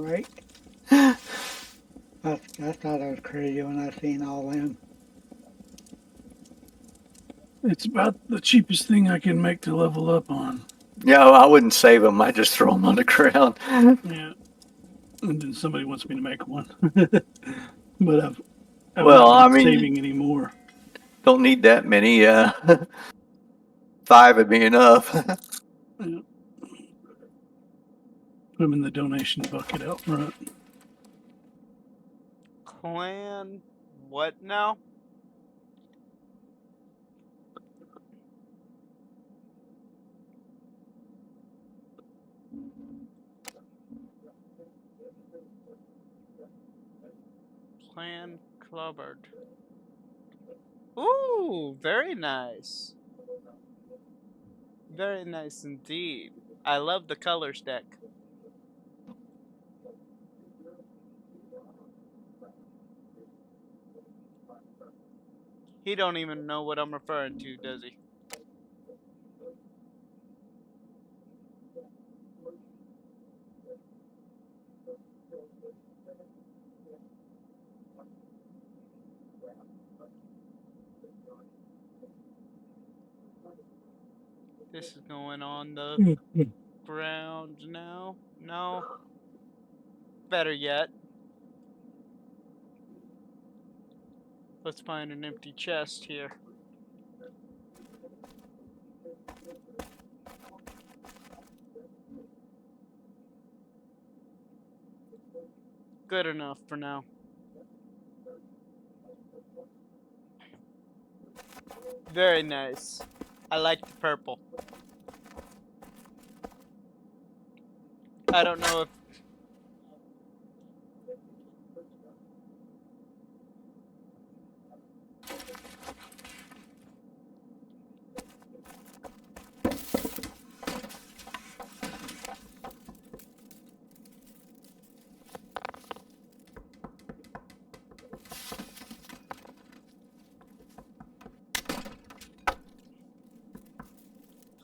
right? I thought I was crazy when I seen all them. It's about the cheapest thing I can make to level up on. Yeah, I wouldn't save them. I just throw them on the ground. Yeah. And then somebody wants me to make one. But I've Well, not I been mean, saving anymore. don't need that many. 5 would be enough. Yeah. Put them in the donation bucket out front. Clan. What now? Clan Clubbered. Ooh, very nice. Very nice indeed. I love the colors deck. He don't even know what I'm referring to, does he? This is going on the ground now. No. Better yet. Let's find an empty chest here. Good enough for now. Very nice. I like the purple. I don't know if...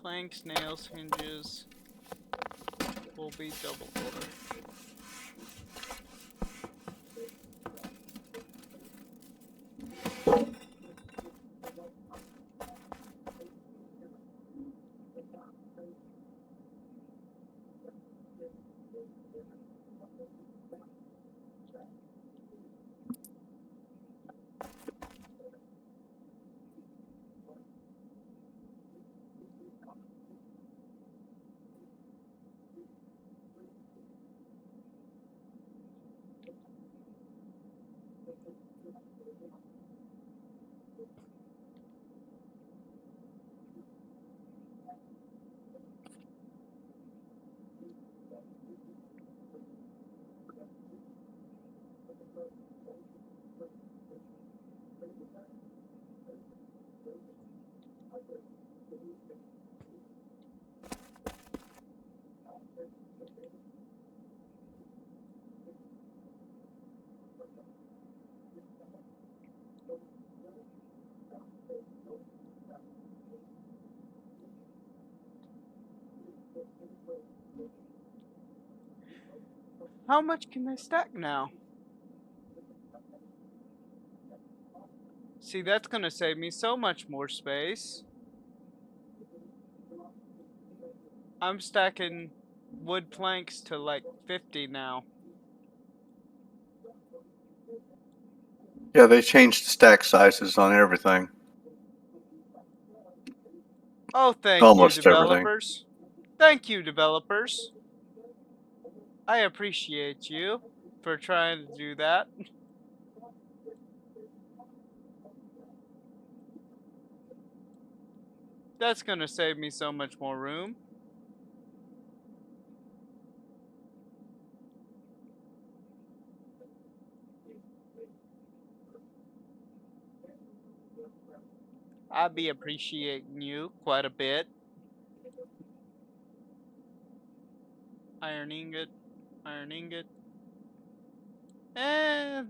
Planks, nails, hinges will be double order. How much can I stack now? See, that's gonna save me so much more space. I'm stacking wood planks to like 50 now. Yeah, they changed the stack sizes on everything. Oh, thank you, Almost everything. developers. Thank you, developers. I appreciate you for trying to do that. That's gonna save me so much more room. I be appreciating you quite a bit. Iron ingot, iron ingot. And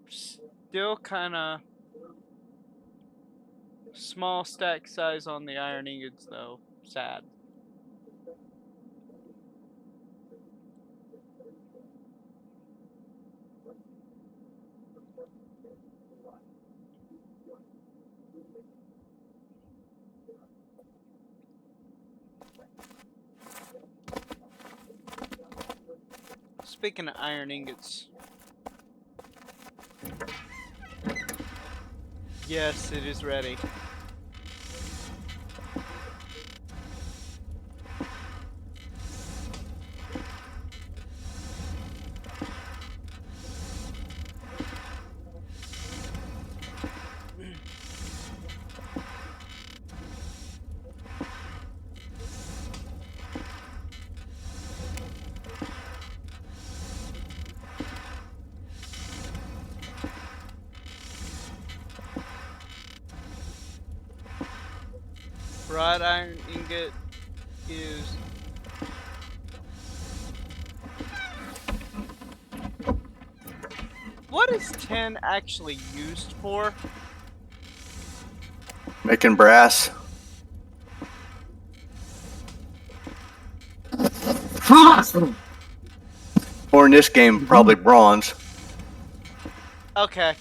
still kinda small stack size on the iron ingots though. Sad. Speaking of iron ingots. Yes, it is ready. Wrought iron ingot is what is tin actually used for? Making brass. Or in this game, probably bronze. Okay.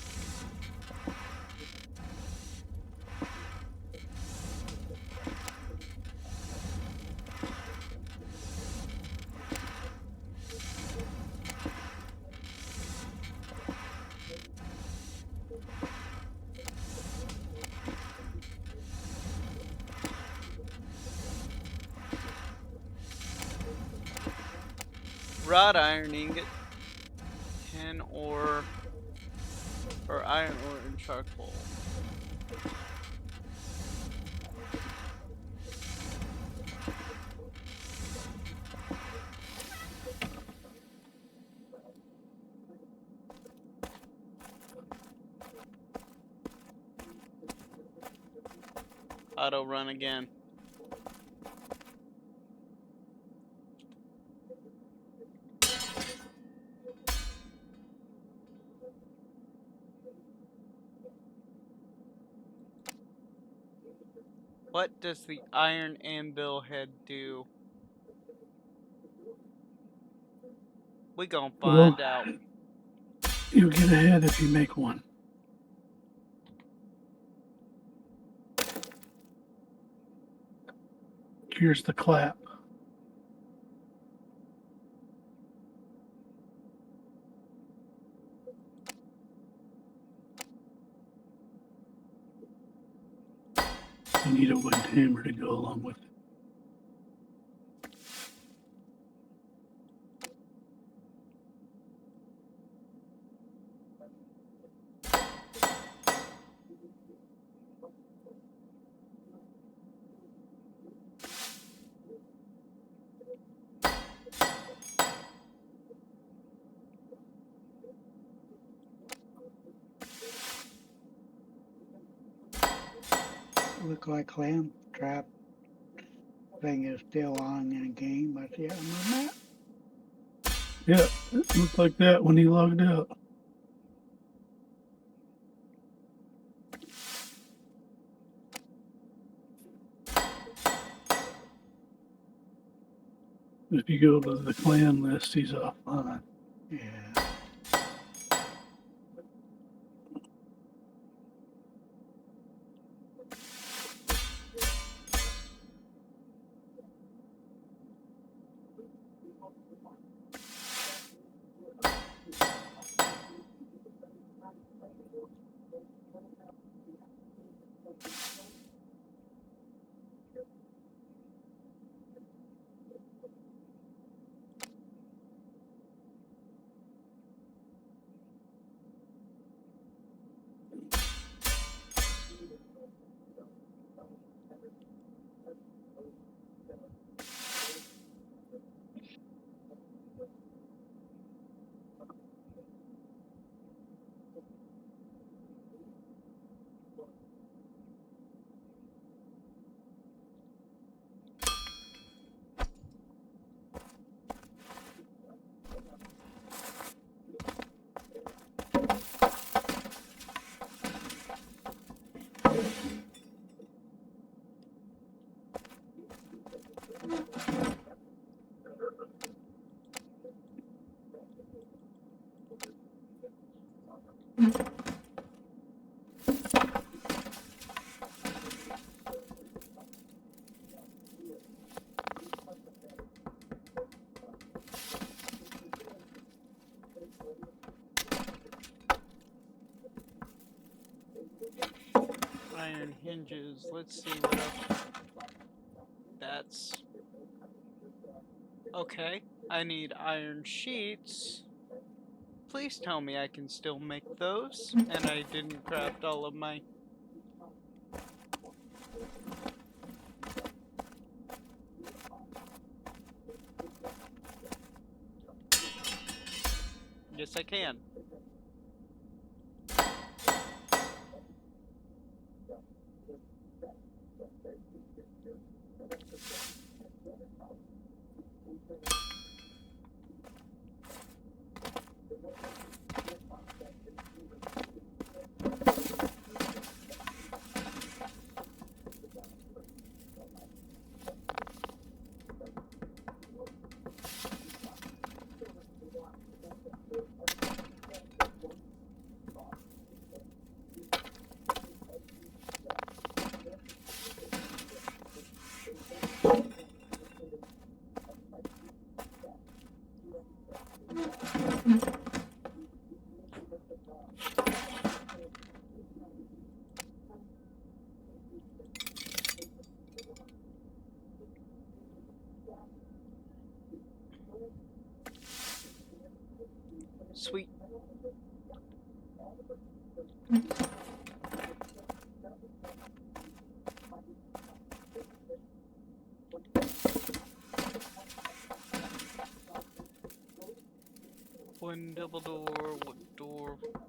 Wrought iron ingot, tin ore, or iron ore and charcoal. Auto run again. What does the iron anvil head do? We gonna find out. You'll get ahead if you make one. Here's the clap. You need a wood hammer to go along with it. Look like clam trap thing is still on in the game. I see it on the map. Yeah, it looked like that when he logged out. If you go to the clan list, he's offline. Yeah. iron hinges. Let's see what else. That's okay. I need iron sheets. Please tell me I can still make those, and I didn't craft all of my... Yes, I can. Sweet. One double door, one door, one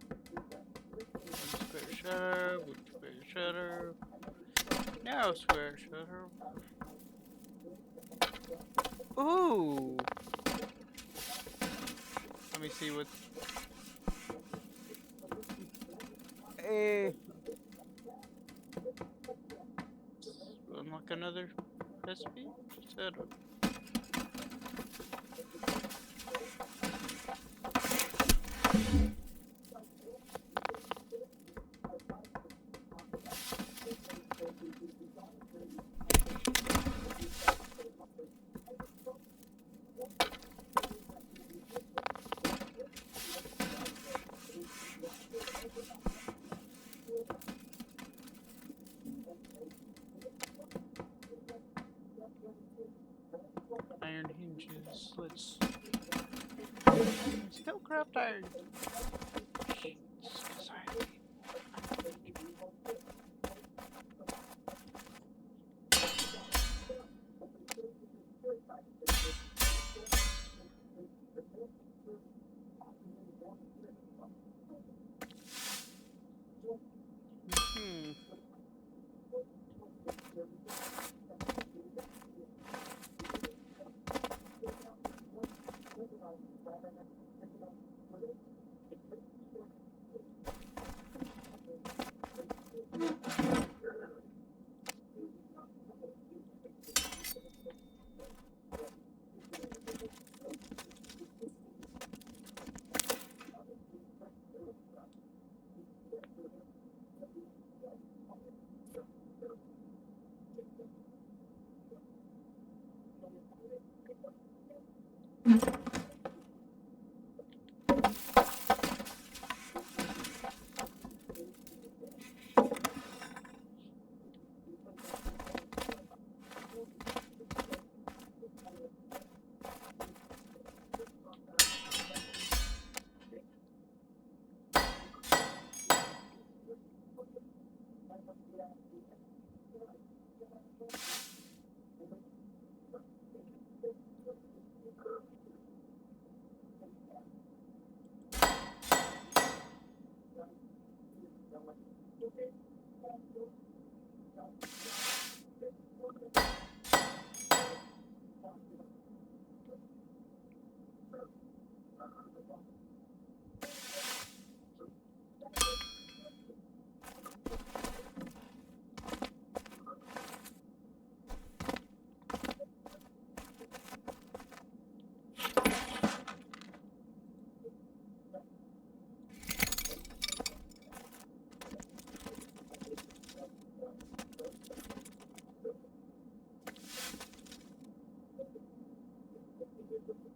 square shutter, one square shutter, narrow square shutter. Ooh! Let me see what... Eh. Unlock another recipe? Etc. Iron hinges. Let's still craft iron sheets, 'cause I need iron hinges. Hmm.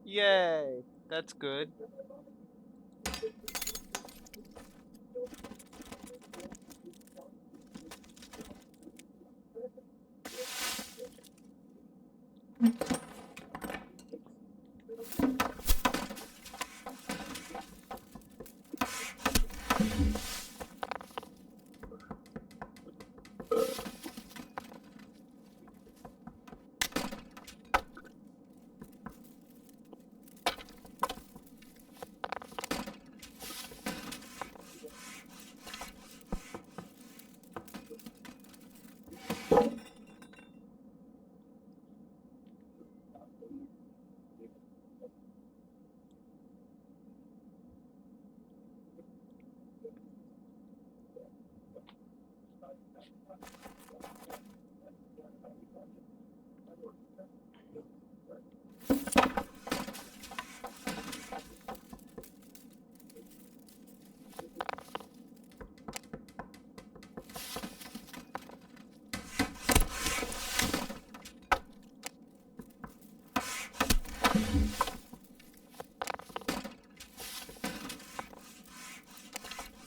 Yay! That's good.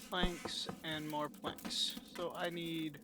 Planks and more planks. So I need.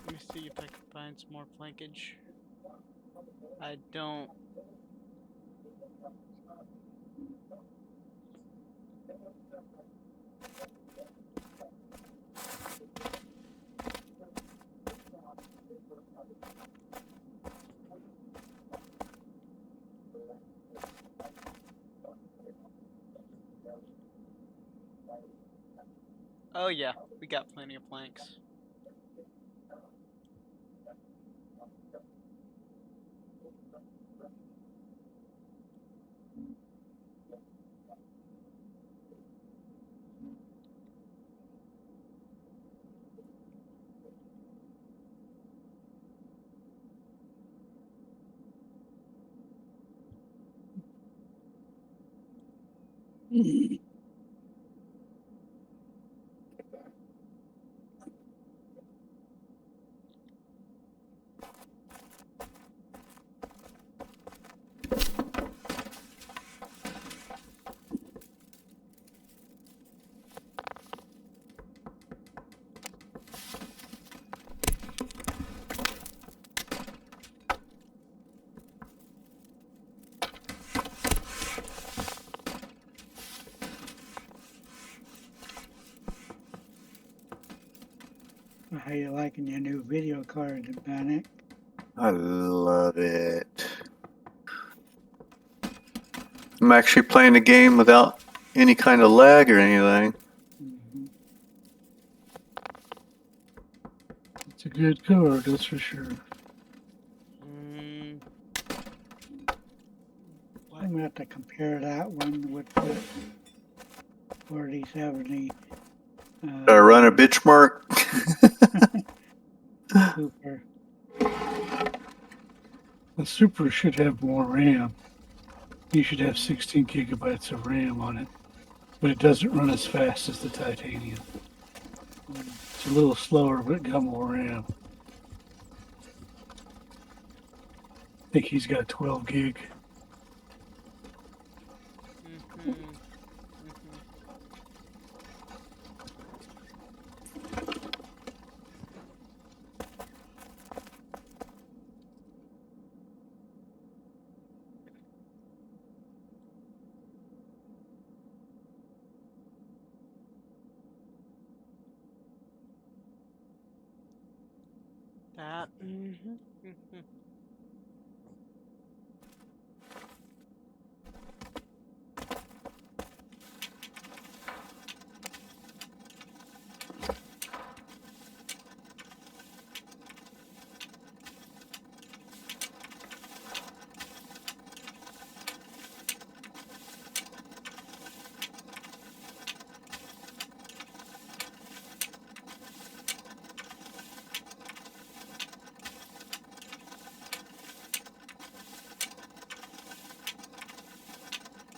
Let me see if I can find some more plankage. I don't. Oh yeah, we got plenty of planks. How you liking your new video card, Panic? I love it. I'm actually playing the game without any kind of lag or anything. Mm-hmm. It's a good card, that's for sure. I'm gonna have to compare that one with the 4070 Run a benchmark. Super. The Super should have more RAM. You should have 16 gigabytes of RAM on it, but it doesn't run as fast as the Titanium. It's a little slower, but it got more RAM. I think he's got 12 gig. That.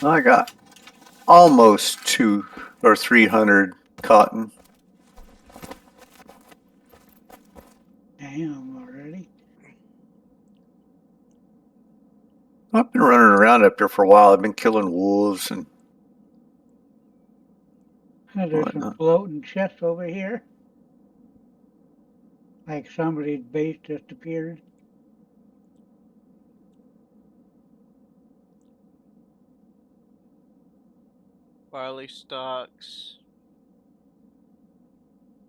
I got almost 200 or 300 cotton. Damn, already. I've been running around up there for a while. I've been killing wolves and There's some whatnot. floating chests over here. Like somebody's base just appeared. Barley stalks.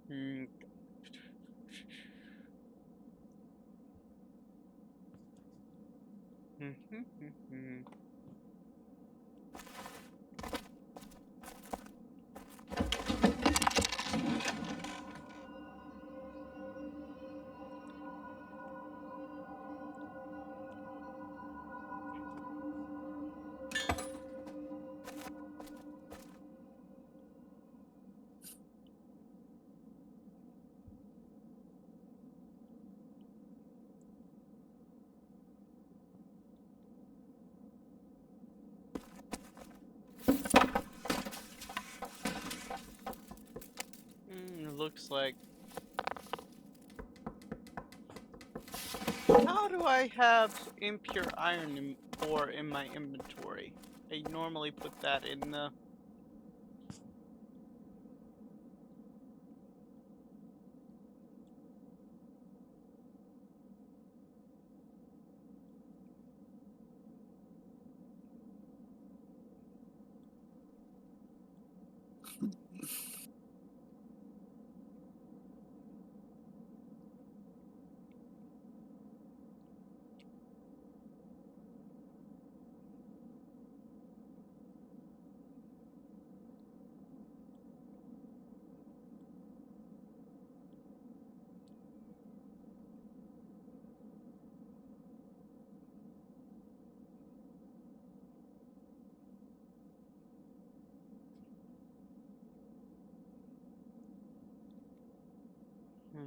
Hmm. It looks like. How do I have impure iron ore in my inventory? I normally put that in the. Hmm.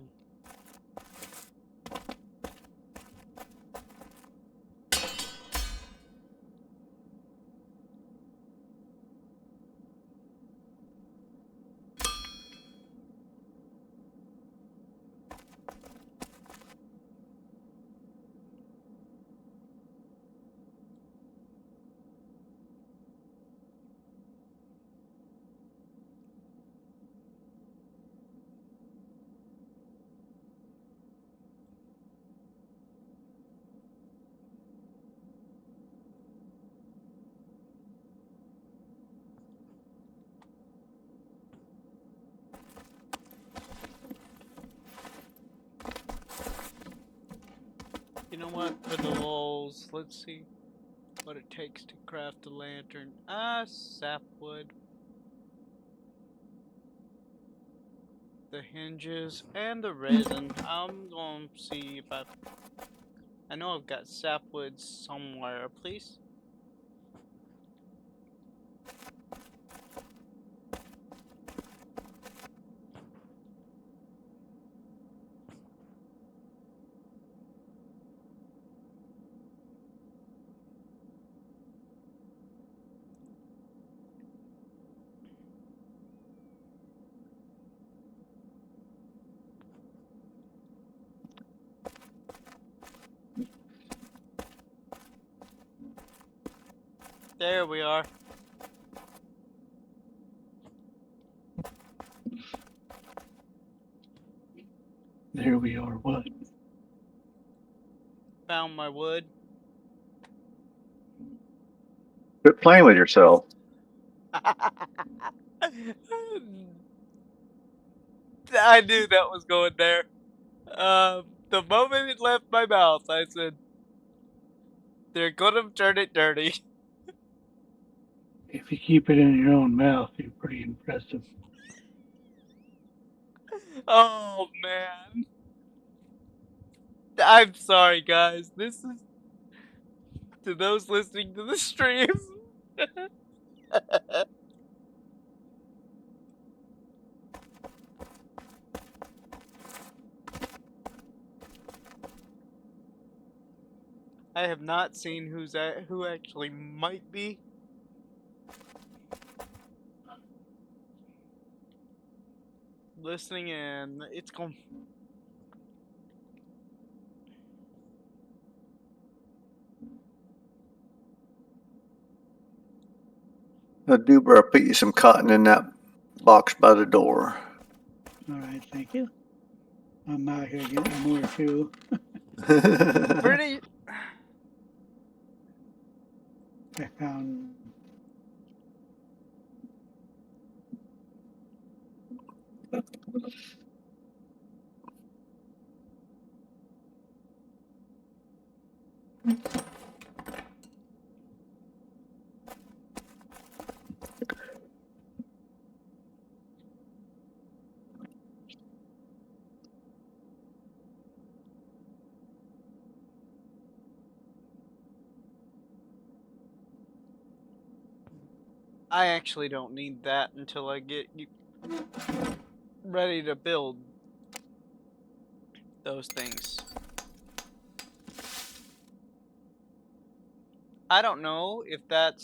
You know what? For the lulz, let's see what it takes to craft a lantern. Sapwood. The hinges and the resin. I'm gonna see if I know I've got sapwood somewhere, please. There we are. There we are. What? Found my wood. Quit playing with yourself. I knew that was going there. The moment it left my mouth, I said, they're gonna turn it dirty. If you keep it in your own mouth, you're pretty impressive. Oh, man. I'm sorry, guys. This is to those listening to the stream. I have not seen who actually might be Listening in. It's going. Duber, I put you some cotton in that box by the door. All right, thank you. I'm out here getting more too. Pretty. I found I actually don't need that until I get ready to build those things. I don't know if that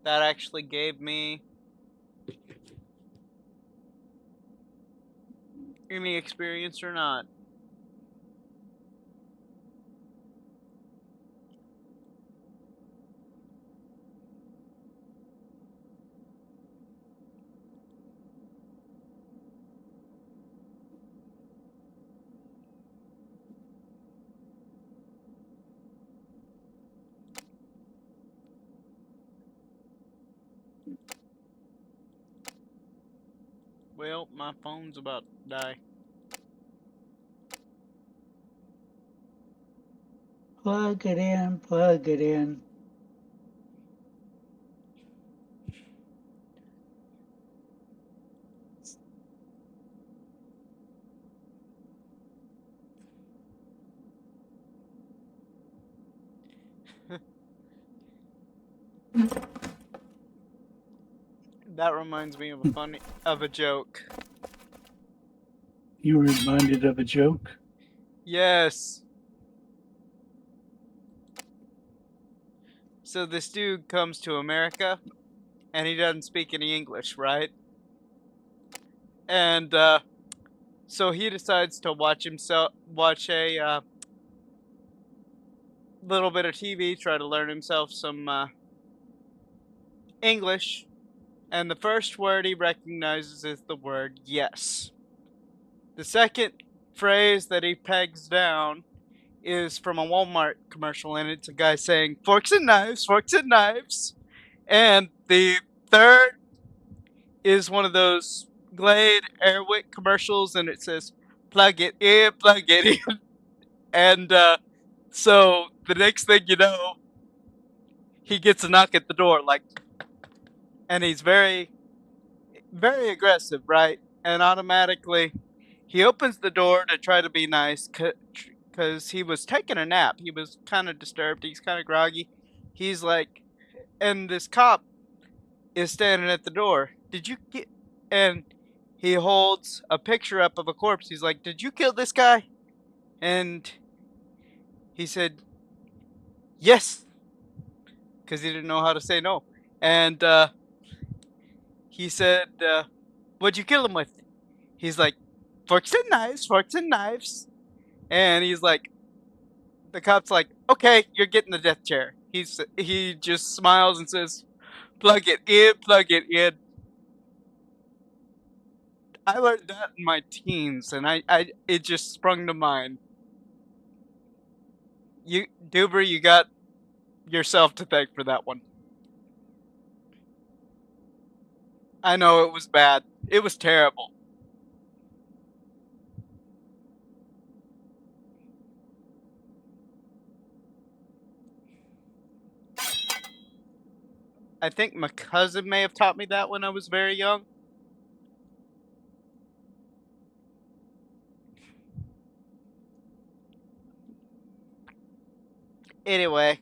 actually gave me any experience or not. Well, my phone's about to die. plug it in, plug it in. That reminds me of a joke. You were reminded of a joke? Yes. So this dude comes to America and he doesn't speak any English, right? And so he decides to watch a little bit of TV, try to learn himself some English. And the first word he recognizes is the word yes. The second phrase that he pegs down is from a Walmart commercial, and it's a guy saying forks and knives, forks and knives. And the third is one of those Glade Airwick commercials, and it says plug it in, plug it in. And so the next thing you know, he gets a knock at the door, like, and he's very, very aggressive, right? And automatically, he opens the door to try to be nice, because he was taking a nap. He was kind of disturbed. He's kind of groggy. He's like, and this cop is standing at the door. Did you get? And he holds a picture up of a corpse. He's like, "Did you kill this guy?" And he said, "Yes," because he didn't know how to say no. And he said, "What'd you kill him with?" He's like, "Forks and knives, forks and knives." And he's like, the cop's like, "Okay, you're getting the death chair." He just smiles and says, "Plug it in, plug it in." I learned that in my teens, and I it just sprung to mind. You, Duber, you got yourself to thank for that one. I know it was bad. It was terrible. I think my cousin may have taught me that when I was very young. Anyway,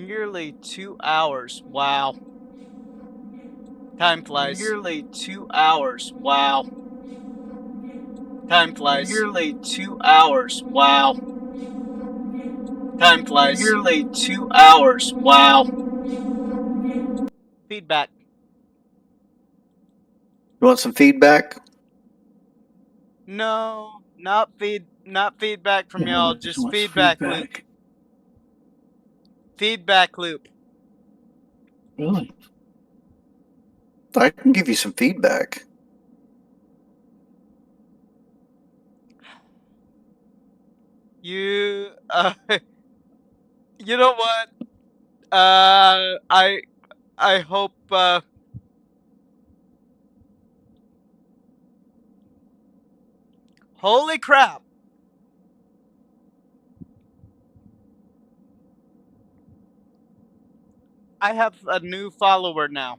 Nearly 2 hours. Wow. Time flies. Nearly 2 hours. Wow. Time flies. Nearly 2 hours. Wow. Time flies. Nearly 2 hours. Wow. Feedback. You want some feedback? No, not feedback from Yeah, y'all, Lucas just wants feedback loop. Feedback loop. Really? I can give you some feedback. You you know what? I hope holy crap. I have a new follower now.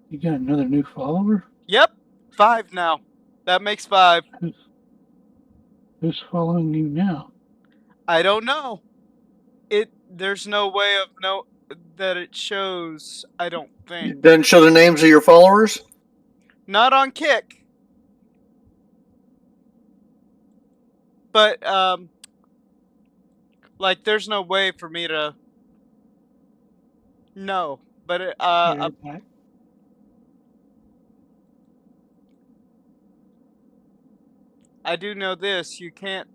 You got another new follower? Yep, 5 now. That makes 5. Who's following you now? I don't know. There's no way of know that it shows, I don't think. It doesn't show the names of your followers? Not on Kick. But like there's no way for me to know. But Share back. I do know this, you can't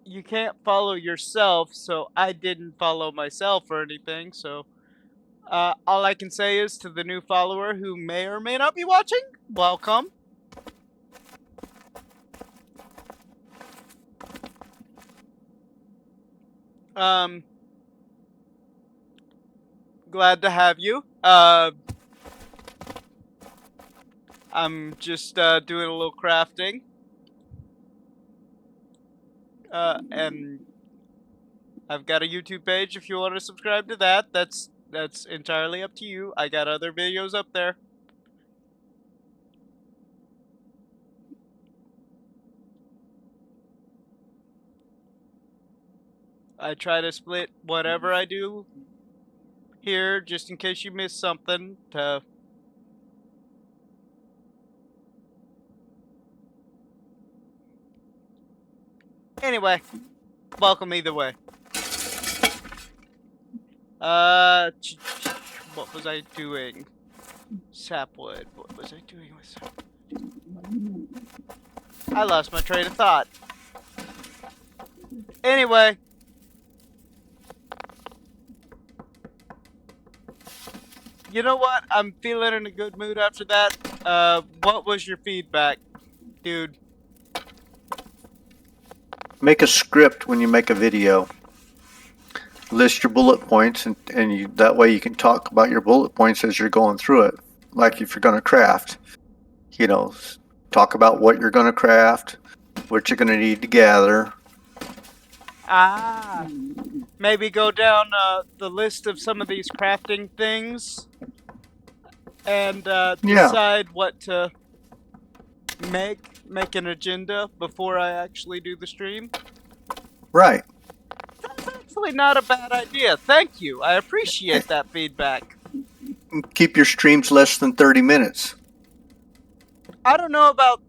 you can't follow yourself, so I didn't follow myself or anything, so all I can say is to the new follower who may or may not be watching, welcome. Glad to have you. I'm just doing a little crafting. And I've got a YouTube page if you want to subscribe to that. That's entirely up to you. I got other videos up there. I try to split whatever I do here just in case you miss something to anyway, welcome either way. What was I doing? Sapwood. What was I doing with sapwood? I lost my train of thought. Anyway. You know what? I'm feeling in a good mood after that. What was your feedback, dude? Make a script when you make a video. List your bullet points, and that way you can talk about your bullet points as you're going through it. Like if you're going to craft, talk about what you're going to craft, what you're going to need to gather. Ah, maybe go down the list of some of these crafting things and decide what to make an agenda before I actually do the stream. Right. That's actually not a bad idea. Thank you. I appreciate that feedback. Keep your streams less than 30 minutes. I don't know about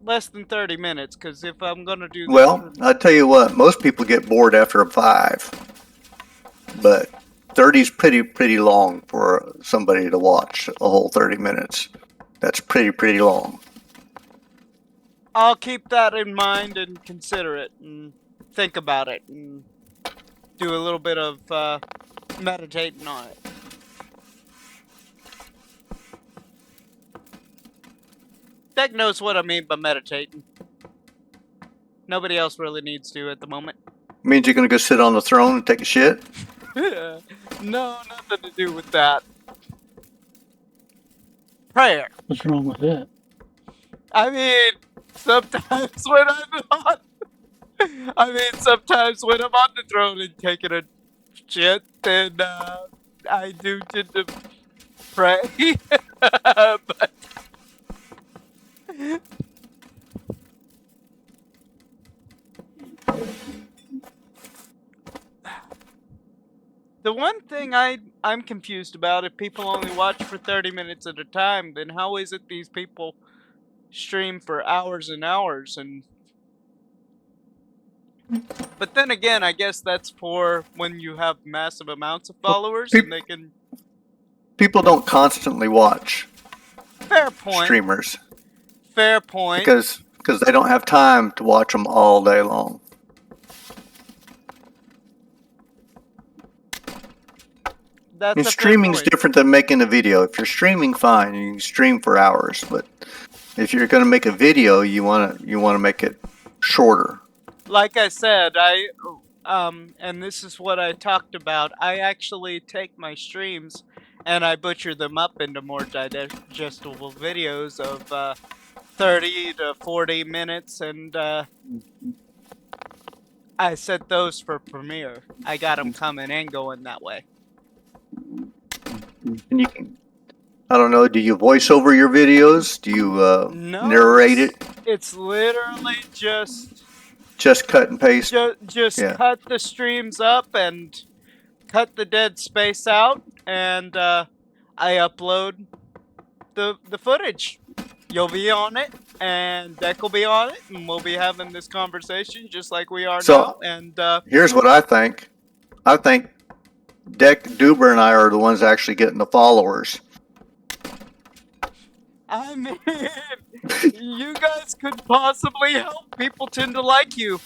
less than 30 minutes, because if I'm going to do this... Well, I tell you what, most people get bored after a 5. But 30 is pretty long for somebody to watch a whole 30 minutes. That's pretty long. I'll keep that in mind and consider it and think about it and do a little bit of meditating on it. Deck knows what I mean by meditating. Nobody else really needs to at the moment. Means you're going to go sit on the throne and take a shit? No, nothing to do with that. Prayer. What's wrong with that? I mean, sometimes when sometimes when I'm on the throne and taking a shit, then I do tend to pray. But the one thing I'm confused about, if people only watch for 30 minutes at a time, then how is it these people stream for hours and hours? And but then again, I guess that's for when you have massive amounts of Well, followers and peop- they can. people don't constantly watch Fair point. streamers Fair point. because they don't have time to watch them all day long. That's And a fair streaming's point. different than making a video. If you're streaming, fine, you can stream for hours. But if you're going to make a video, you wanna make it shorter. Like I said, and this is what I talked about. I actually take my streams and I butcher them up into more digestible videos of 30 to 40 minutes, and I set those for Premiere. I got them coming and going that way. And you can, I don't know, do you voice over your videos? Do you No, narrate it? it's literally just Cut and paste? just Yeah. cut the streams up and cut the dead space out, and I upload the footage. You'll be on it, and Deck will be on it, and we'll be having this conversation just like we are now. So And here's what I think. I think Deck Duber and I are the ones actually getting the followers. I mean, you guys could possibly help. People tend to like you.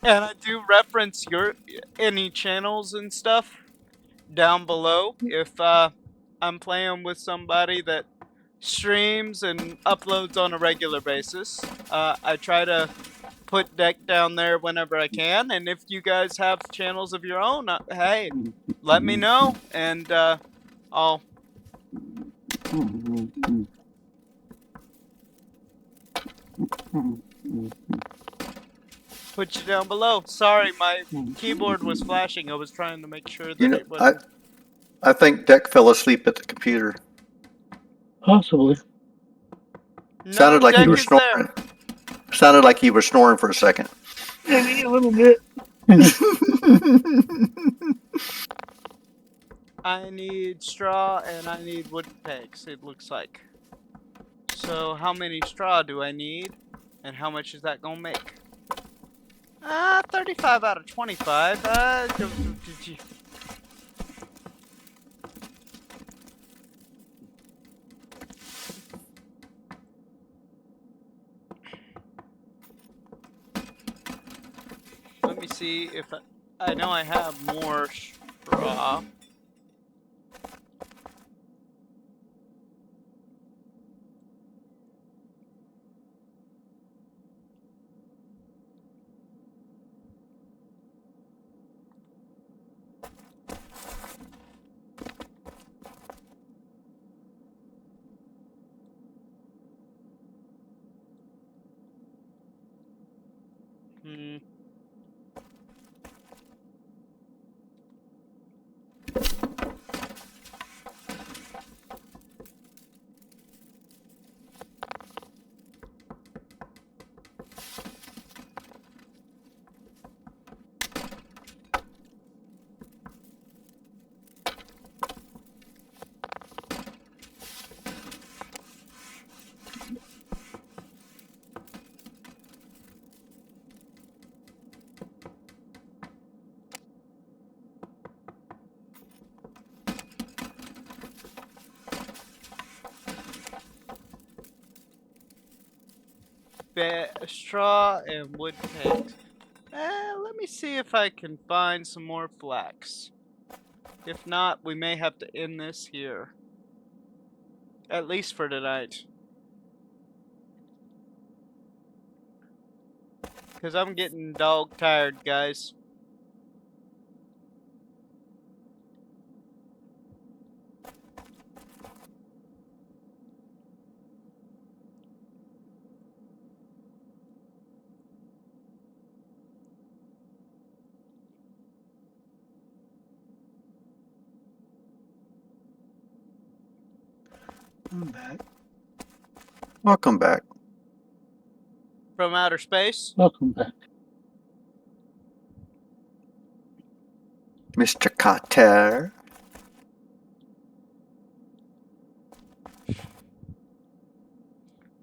And I do reference your any channels and stuff down below if I'm playing with somebody that streams and uploads on a regular basis. I try to put Deck down there whenever I can, and if you guys have channels of your own, hey, let me know, and I'll put you down below. Sorry, my keyboard was flashing. I was trying to make sure You that know, it wouldn't. I think Deck fell asleep at the computer. Possibly. No, Sounded like Deck you were is there. snoring. Sounded like you were snoring for a second. Maybe a little bit. I need straw and I need wooden pegs, it looks like. So how many straw do I need? And how much is that gonna make? 35 out of 25. Let me see if I know I have more straw. Hmm. Straw and wood pegs. Let me see if I can find some more flax. If not, we may have to end this here. At least for tonight. Because I'm getting dog tired, guys. I'm back. Welcome back. From outer space? Welcome back. Mr. Carter.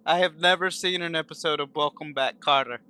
I have never seen an episode of Welcome Back, Carter.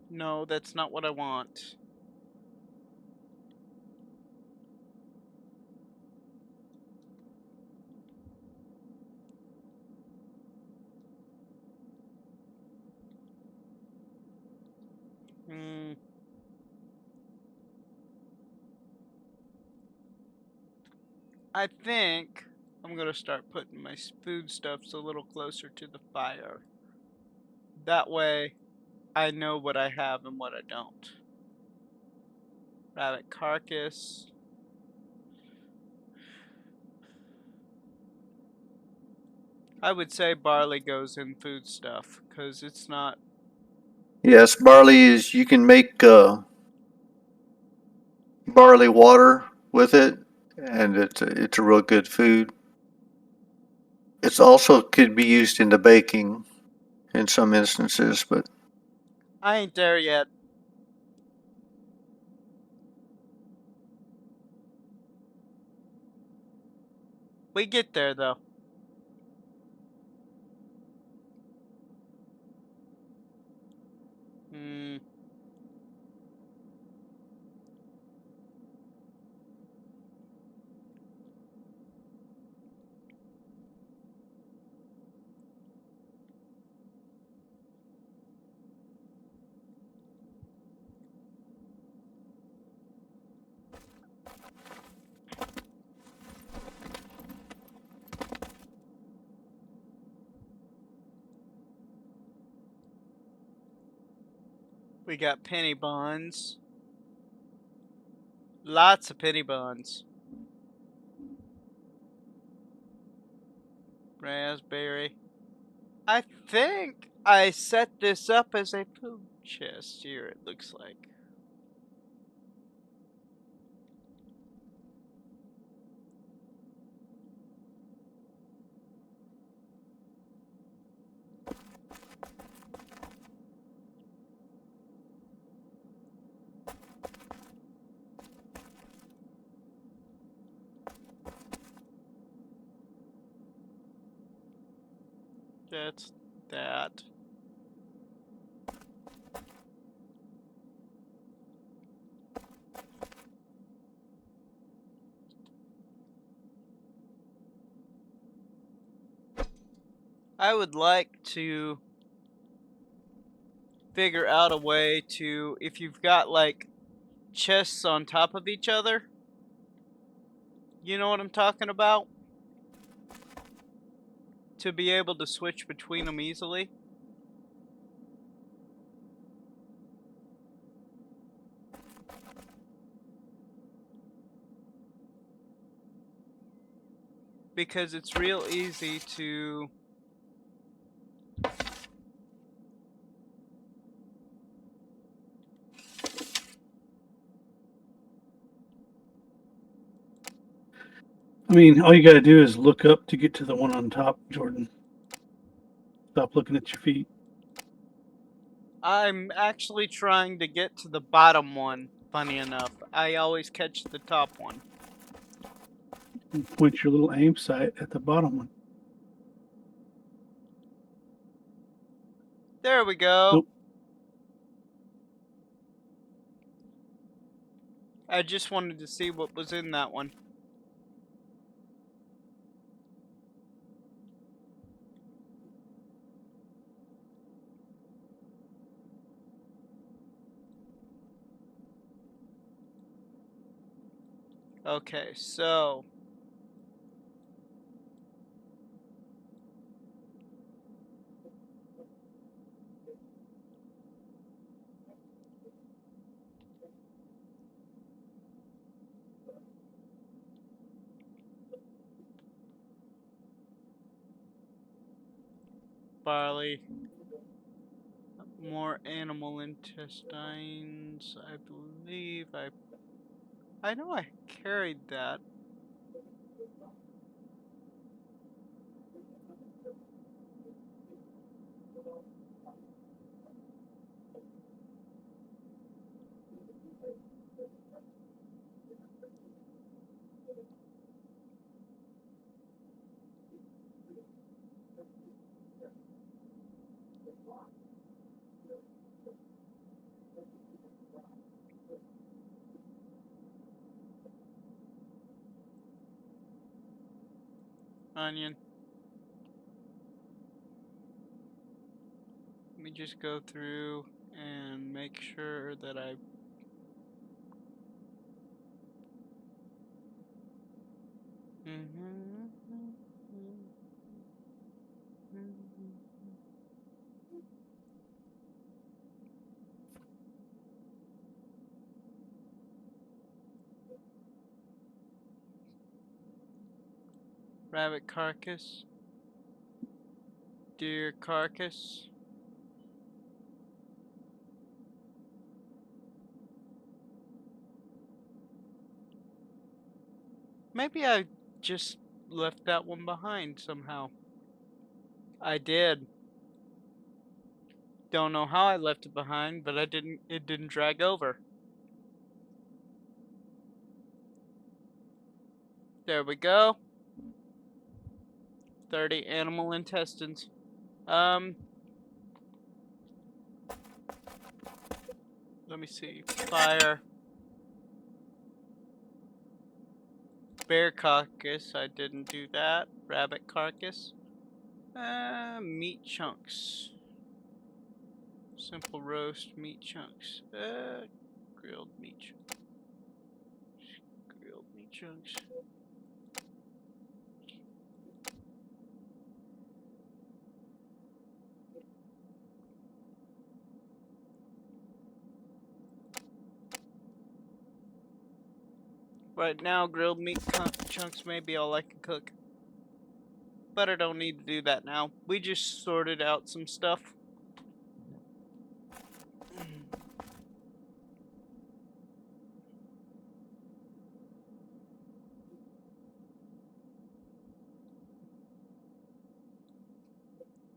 No, that's not what I want. I think I'm gonna start putting my foodstuffs a little closer to the fire. That way, I know what I have and what I don't. Rabbit carcass. I would say barley goes in foodstuff, because it's not... Yes, barley is, you can make barley water with it, and it's a real good food. It's also could be used in the baking in some instances, but I ain't there yet. We get there, though. We got penny buns. Lots of penny buns. Raspberry. I think I set this up as a food chest here, it looks like. That's that. I would like to figure out a way to, if you've got like chests on top of each other, you know what I'm talking about? To be able to switch between them easily. Because it's real easy to... I mean, all you got to do is look up to get to the one on top, Jordan. Stop looking at your feet. I'm actually trying to get to the bottom one, funny enough. I always catch the top one. Point your little aim sight at the bottom one. There we go. Nope. I just wanted to see what was in that one. Okay, so barley, more animal intestines. I believe I know I carried that. Onion. Let me just go through and make sure that I rabbit carcass, deer carcass. Maybe I just left that one behind somehow. I did. Don't know how I left it behind, but it didn't drag over. There we go. 30 animal intestines. Let me see. Fire. Bear carcass. I didn't do that. Rabbit carcass. Meat chunks. Simple roast meat chunks. Grilled meat chunks. Grilled meat chunks. Right now, grilled meat chunks may be all I can cook. But I don't need to do that now. We just sorted out some stuff.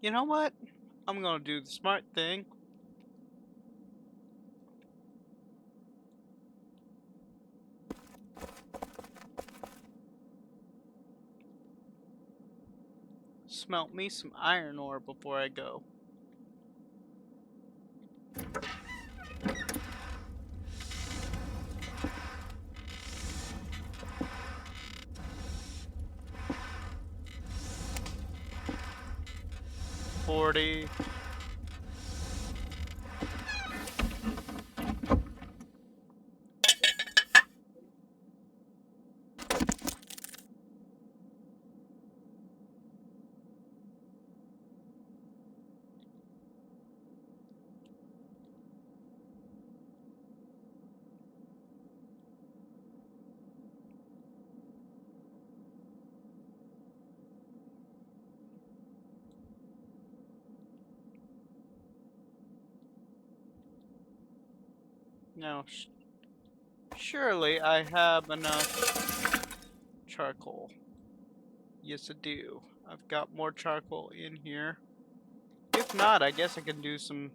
You know what? I'm gonna do the smart thing. Smelt me some iron ore before I go. $40. Now, surely I have enough charcoal. Yes, I do. I've got more charcoal in here. If not, I guess I can do some...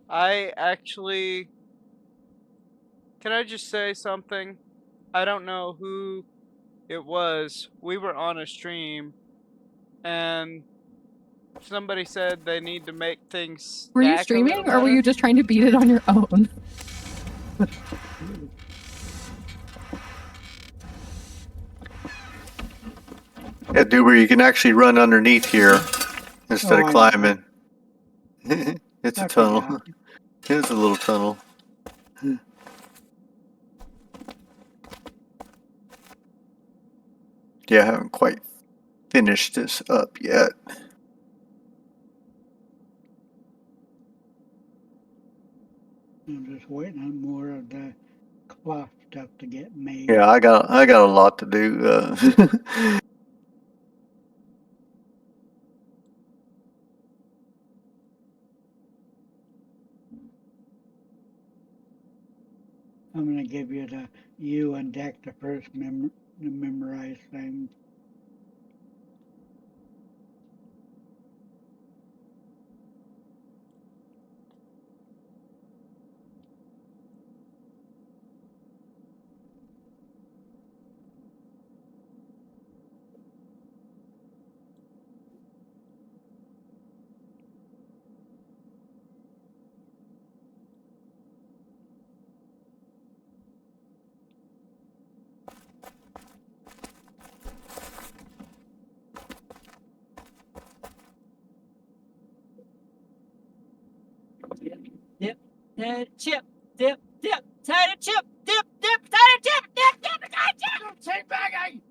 I actually, can I just say something? I don't know who it was. We were on a stream and somebody said they need to make things Were you stack a little streaming or were better. you just trying to beat it on your own? Yeah, dude, where you can actually run underneath here instead Oh, of I know. climbing. It's a I tunnel. forgot. It's a little tunnel. Yeah, I haven't quite finished this up yet. I'm just waiting on more of the cloth stuff to get made. Yeah, I got a lot to do. I'm gonna give you and Deck the first to memorize things. Dip, potato chip, dip, dip, potato chip, dip, dip, potato chip, dip, dip, potato chip. Teabagging.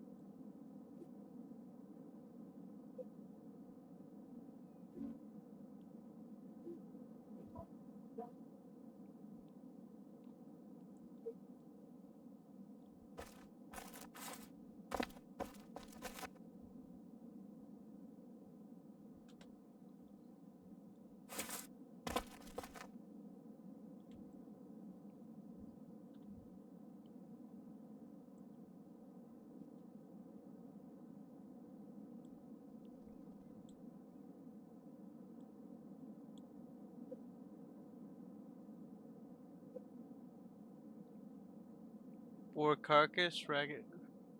Boar carcass, ragged.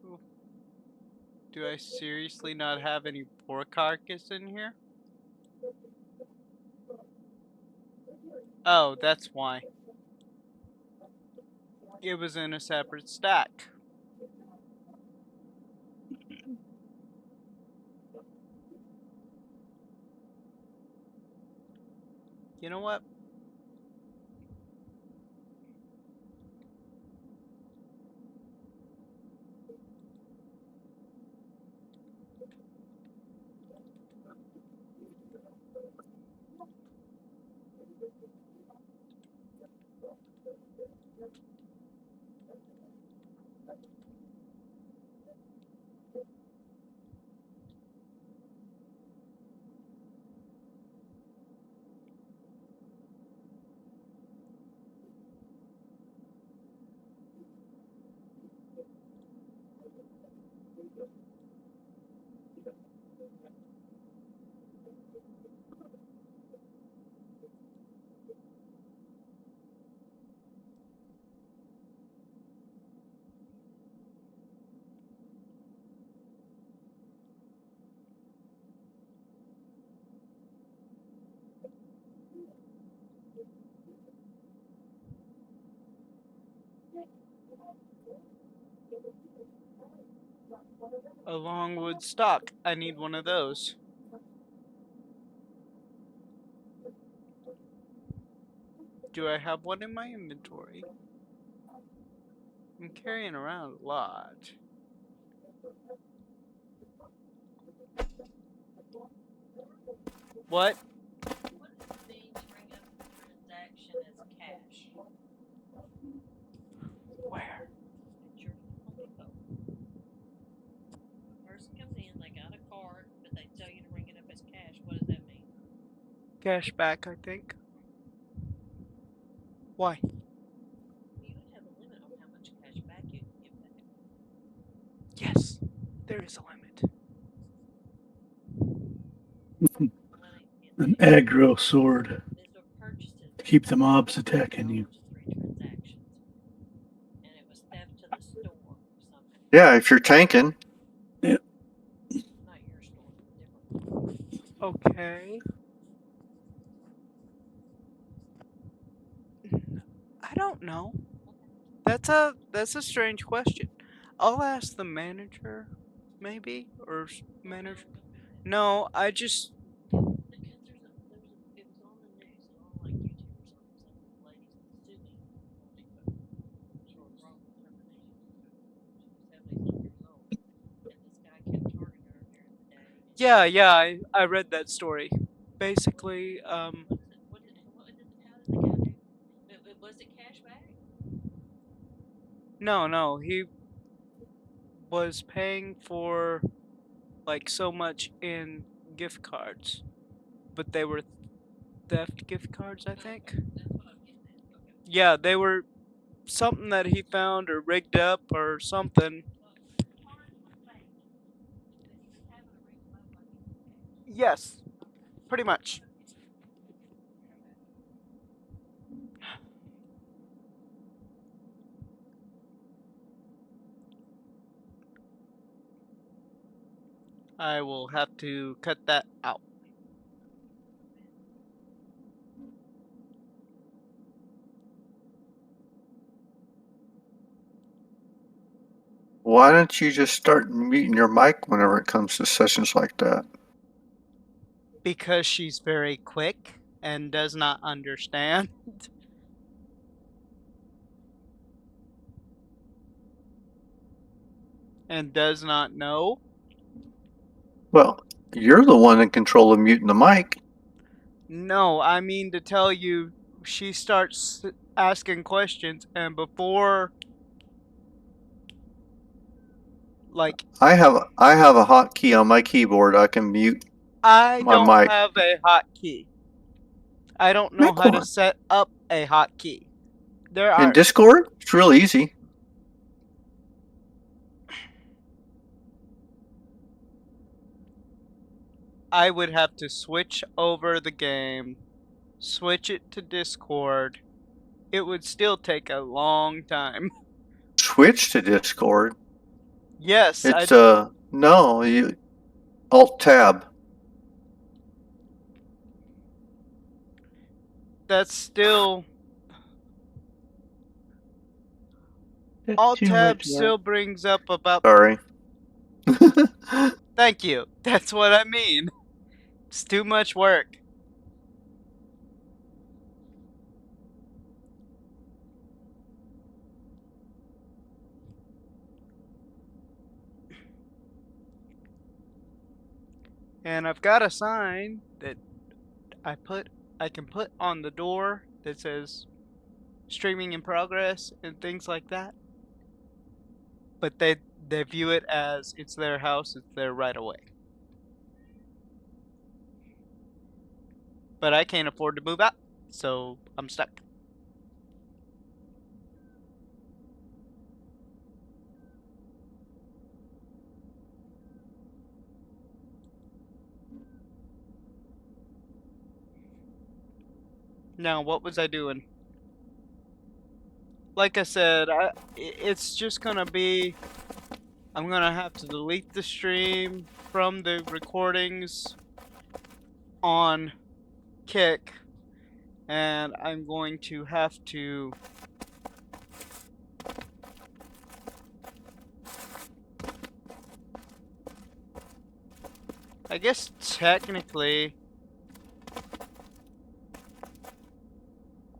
Ooh. Do I seriously not have any boar carcass in here? Oh, that's why. It was in a separate stack. You know what? A longwood stock. I need one of those. Do I have one in my inventory? I'm carrying around a lot. What? What does it mean to bring up the transaction as cash? Where? At your Home Depot. A person comes in, they got a card, but they tell you to bring it up as cash. What does that mean? Cash back, I think. Why? You would have a limit on how much cash back you can give back. Yes, there is a limit. Money. An aggro sword. These were purchased in keep the mobs attacking you. 3 transactions. And it was theft to the store. Somehow. Yeah, if you're tanking. Not your store, different. Okay. I don't know. That's a strange question. I'll ask the manager, maybe, or manager. No, I just Because it was on the news and all like YouTube or something. Some of the ladies suing for wrongful termination. She was 70-some years old, and this guy kept targeting her during the day. yeah, I read that story. Basically, How did the guy do? Was it cash back? no, he was paying for like so much in gift cards, but they were theft gift cards, I think. That's what I'm getting at. Okay. Yeah, they were something that he found or rigged up or something. Yes, pretty much. I will have to cut that out. Why don't you just start muting your mic whenever it comes to sessions like that? Because she's very quick and does not understand. And does not know. Well, you're the one in control of muting the mic. No, I mean to tell you, she starts asking questions, and before, like, I have a hotkey on my keyboard. I can mute I my don't mic. have a hotkey. I don't know Make how to one. set up a hotkey. There In are. Discord, it's real easy. I would have to switch over the game, switch it to Discord. It would still take a long time. Switch to Discord. Yes, It's no, you Alt Tab. that's still. That's Alt too tab much work. still brings up about. Sorry. Thank you. That's what I mean. It's too much work. And I've got a sign that I can put on the door that says streaming in progress and things like that. But they view it as it's their house, it's their right away. But I can't afford to move out, so I'm stuck. Now, what was I doing? Like I said, it's just gonna be. I'm gonna have to delete the stream from the recordings on Kick, and I'm going to have to. I guess technically,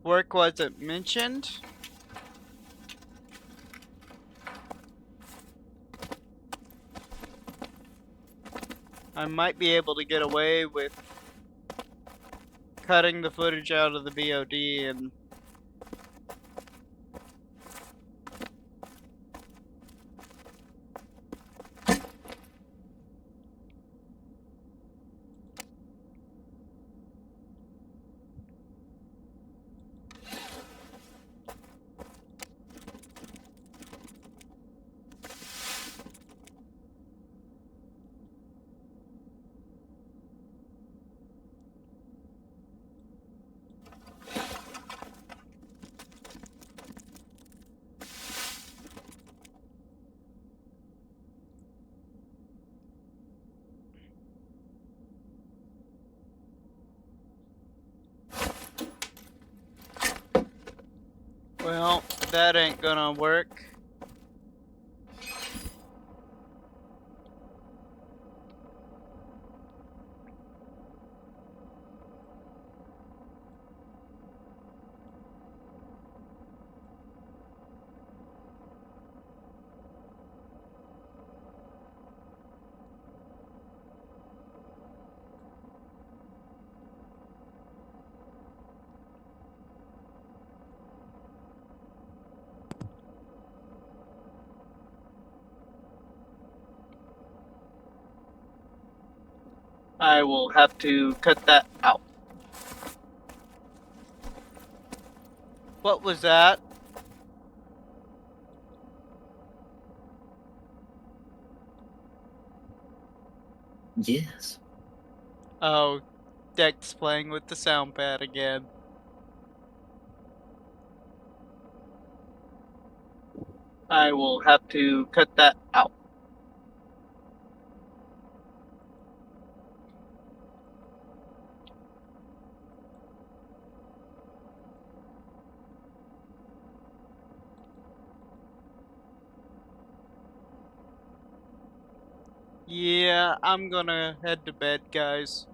work wasn't mentioned. I might be able to get away with cutting the footage out of the VOD and Well, that ain't gonna work. I will have to cut that out. What was that? Yes. Oh, Deck's playing with the sound pad again. I will have to cut that out. Yeah, I'm gonna head to bed, guys.